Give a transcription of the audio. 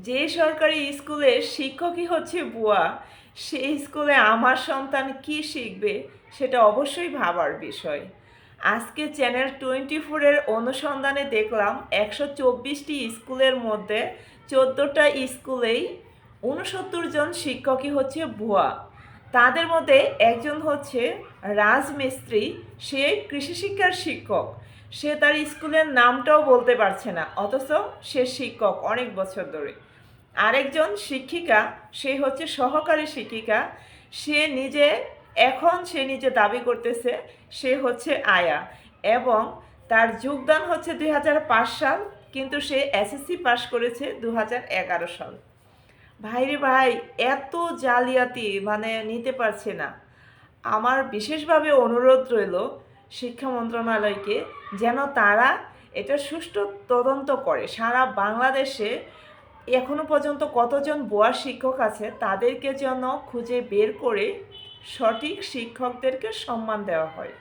যে সরকারি স্কুলের শিক্ষকই হচ্ছে বুয়া, সেই স্কুলে আমার সন্তান কি শিখবে সেটা অবশ্যই ভাবার বিষয়। আজকে চ্যানেল 24-এর অনুসন্ধানে দেখলাম 124টি স্কুলের মধ্যে 14টা স্কুলেই 69 জন শিক্ষকই হচ্ছে ভুয়া। তাদের মধ্যে একজন হচ্ছে রাজমিস্ত্রি, সে কৃষি শিক্ষার শিক্ষক। সে তার স্কুলের নামটাও বলতে পারছে না, অথচ সে শিক্ষক অনেক বছর ধরে। আরেকজন শিক্ষিকা, সে হচ্ছে সহকারী শিক্ষিকা। সে নিজে দাবি করতেছে সে হচ্ছে আয়া, এবং তার যোগদান হচ্ছে 2005 সাল, কিন্তু সে এসএসসি পাশ করেছে 2011 সাল। ভাইরে ভাই, এত জালিয়াতি মানে নিতে পারছে না। আমার বিশেষভাবে অনুরোধ রইল শিক্ষা মন্ত্রণালয়কে, যেন তারা এটা সুষ্ঠু তদন্ত করে। সারা বাংলাদেশে এখনো পর্যন্ত কতজন ভুয়া শিক্ষক আছে তাদেরকে যেন খুঁজে বের করে সঠিক শিক্ষকদেরকে সম্মান দেওয়া হয়।